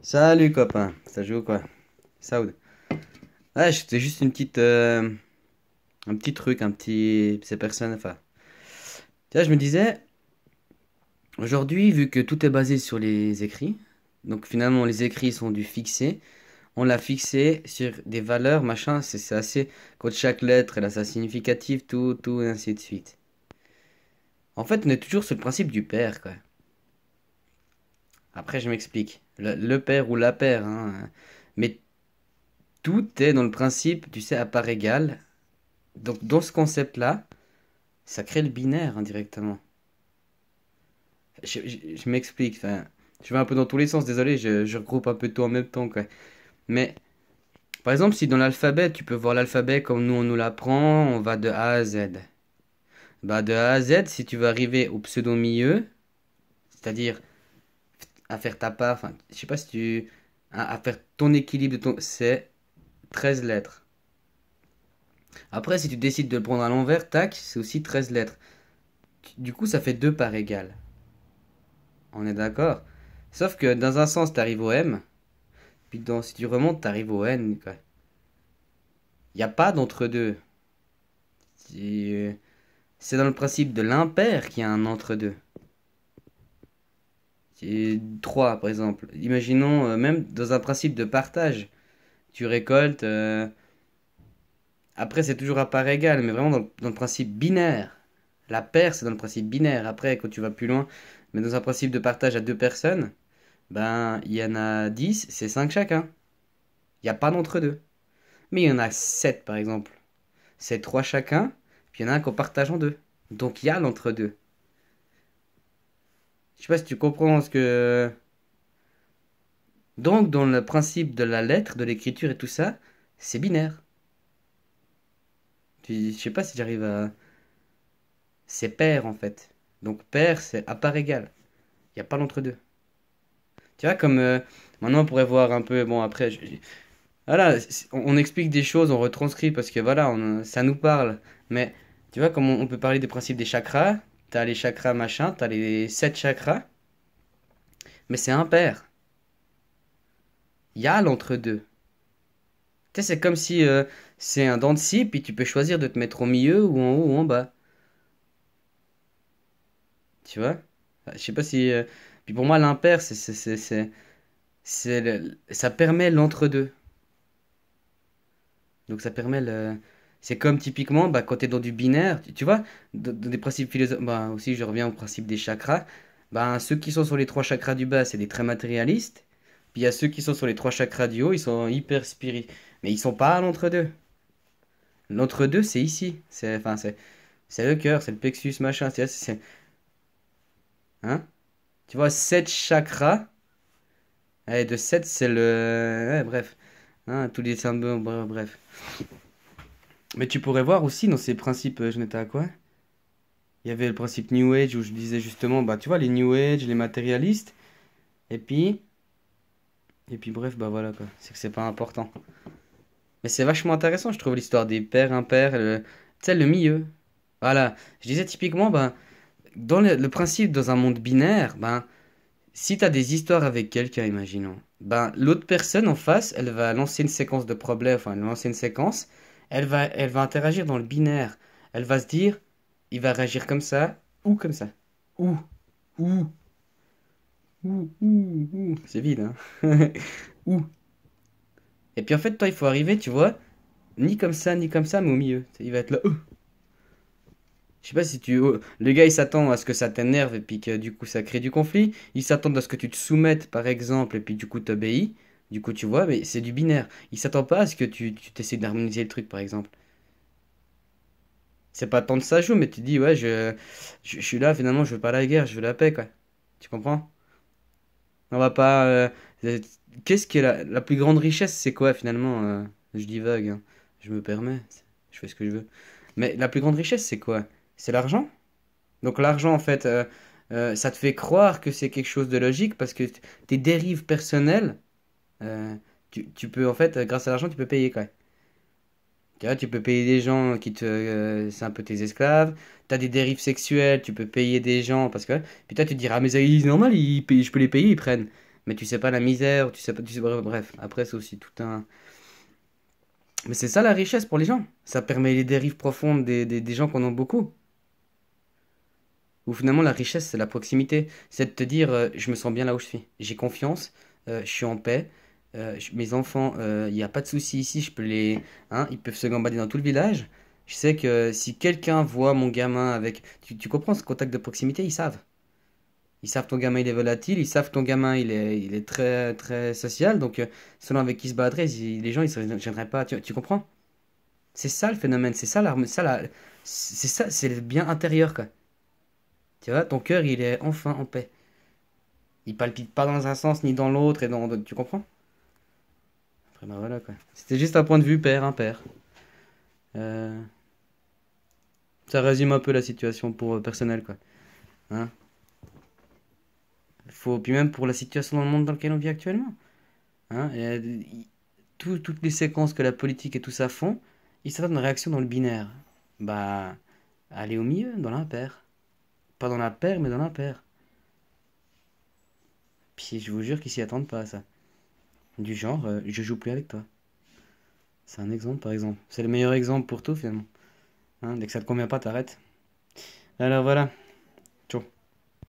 Salut copain, ça joue quoi? Saoud. Ouais, c'était juste un petit truc, c'est personne, enfin. Tu vois, je me disais, aujourd'hui, vu que tout est basé sur les écrits, donc finalement les écrits sont du fixé, on l'a fixé sur des valeurs, machin, c'est assez, quand chaque lettre elle a sa significative, tout, et ainsi de suite. En fait, on est toujours sur le principe du pair, quoi. Après, je m'explique. Le pair ou la paire, hein. Mais tout est dans le principe, tu sais, à part égale. Donc, dans ce concept-là, ça crée le binaire indirectement. Je m'explique, enfin, je vais un peu dans tous les sens, désolé, je regroupe un peu tout en même temps, quoi. Mais, par exemple, si dans l'alphabet, tu peux voir l'alphabet comme nous on nous l'apprend, on va de A à Z. Bah, de A à Z, si tu veux arriver au pseudo-milieu, c'est-à-dire à faire ta part, enfin, je sais pas si tu. À faire ton équilibre de ton. C'est 13 lettres. Après, si tu décides de le prendre à l'envers, tac, c'est aussi 13 lettres. Du coup, ça fait 2 par égale. On est d'accord? Sauf que dans un sens, tu arrives au M, puis si tu remontes, tu arrives au N, quoi. Il n'y a pas d'entre-deux. C'est c'est dans le principe de l'impair qu'il y a un entre-deux. C'est 3, par exemple. Imaginons, même dans un principe de partage, tu récoltes. Après, c'est toujours à part égale, mais vraiment dans le principe binaire. La paire, c'est dans le principe binaire. Après, quand tu vas plus loin, mais dans un principe de partage à deux personnes, ben, il y en a 10, c'est 5 chacun. Il n'y a pas d'entre-deux. Mais il y en a 7 par exemple. C'est 3 chacun, puis il y en a un qu'on partage en deux. Donc il y a l'entre-deux. Je sais pas si tu comprends ce que. Donc dans le principe de la lettre, de l'écriture et tout ça, c'est binaire. Je sais pas si j'arrive à. C'est pair en fait. Donc pair, c'est à part égale. Il n'y a pas l'entre-deux. Tu vois, comme maintenant on pourrait voir un peu. Bon, après, voilà, on explique des choses, on retranscrit parce que voilà, ça nous parle. Mais tu vois, comme on peut parler des principes des chakras, t'as les chakras machin, t'as les 7 chakras, mais c'est impair. Il y a l'entre-deux. Tu sais, c'est comme si c'est un dent de scie, puis tu peux choisir de te mettre au milieu ou en haut ou en bas. Tu vois? Je sais pas si. Puis pour moi, l'impair, ça permet l'entre-deux. Donc ça permet le. C'est comme typiquement, bah, quand tu es dans du binaire, tu vois, dans des principes philosophiques, bah, aussi je reviens au principe des chakras, bah, ceux qui sont sur les 3 chakras du bas, c'est des très matérialistes, puis il y a ceux qui sont sur les 3 chakras du haut, ils sont hyper spirites, mais ils sont pas à l'entre-deux. L'entre-deux, c'est ici, c'est le cœur, c'est le plexus, machin, hein? Tu vois, 7 chakras, et de 7 c'est le. Ouais, bref, hein, tous les symboles, bref. Mais tu pourrais voir aussi dans ces principes, je n'étais à quoi? Il y avait le principe New Age où je disais justement, bah tu vois, les New Age, les matérialistes, et puis, bref, bah voilà quoi, c'est que c'est pas important. Mais c'est vachement intéressant, je trouve, l'histoire des pères, impairs, tu sais, le milieu. Voilà, je disais typiquement, ben, dans le principe, dans un monde binaire, ben, si t'as des histoires avec quelqu'un, imaginons, ben, l'autre personne en face, elle va lancer une séquence de problèmes, enfin, elle va lancer une séquence, elle va interagir dans le binaire. Elle va se dire, il va réagir comme ça, ou comme ça. Ou, ou, ou. C'est vide, hein. Ou. Et puis en fait, toi, il faut arriver, tu vois, ni comme ça, mais au milieu. Il va être là. Je sais pas si tu. Le gars, il s'attend à ce que ça t'énerve et puis que du coup, ça crée du conflit. Il s'attend à ce que tu te soumettes, par exemple, et puis du coup, t'obéis. Du coup, tu vois, mais c'est du binaire. Il s'attend pas à ce que tu t'essaies d'harmoniser le truc, par exemple. C'est pas tant de ça joue, mais tu dis, ouais, je suis là, finalement, je veux pas la guerre, je veux la paix, quoi. Tu comprends? On va pas. Euh, Qu'est-ce qui est la plus grande richesse, c'est quoi, finalement? Je divague, hein. Je me permets, je fais ce que je veux. Mais la plus grande richesse, c'est quoi? C'est l'argent? Donc l'argent, en fait, ça te fait croire que c'est quelque chose de logique parce que tes dérives personnelles, euh, tu peux, en fait, grâce à l'argent, tu peux payer, quoi. Tu vois, tu peux payer des gens c'est un peu tes esclaves. T'as des dérives sexuelles, tu peux payer des gens parce que. Puis toi, tu te diras, ah, mais c'est normal, je peux les payer, ils prennent. Mais tu sais pas la misère, tu sais pas, bref. Après, c'est aussi tout un. Mais c'est ça la richesse pour les gens. Ça permet les dérives profondes des gens qu'on a beaucoup. Ou finalement, la richesse, c'est la proximité. C'est de te dire, je me sens bien là où je suis. J'ai confiance, je suis en paix. Mes enfants, il n'y a pas de souci ici, je peux les, hein, ils peuvent se gambader dans tout le village. Je sais que si quelqu'un voit mon gamin avec... Tu comprends ce contact de proximité, ils savent. Ils savent ton gamin il est volatile, ils savent ton gamin il est très très social, donc selon avec qui se baladrait, les gens ils se gêneraient pas, tu comprends? C'est ça le phénomène, c'est ça c'est ça, c'est le bien intérieur quoi. Tu vois, ton cœur il est enfin en paix. Il palpite pas dans un sens ni dans l'autre et tu comprends? Après ben voilà quoi. C'était juste un point de vue père, impair. Euh, Ça résume un peu la situation pour personnel quoi. Hein? Faut puis même pour la situation dans le monde dans lequel on vit actuellement. Hein? Toutes les séquences que la politique et tout ça font, ils s'attendent à une réaction dans le binaire. Bah, aller au milieu, dans l'impair. Pas dans la paire, mais dans l'impair. Puis je vous jure qu'ils s'y attendent pas à ça. Du genre, je joue plus avec toi. C'est un exemple, par exemple. C'est le meilleur exemple pour tout, finalement. Hein, dès que ça te convient pas, t'arrêtes. Alors voilà.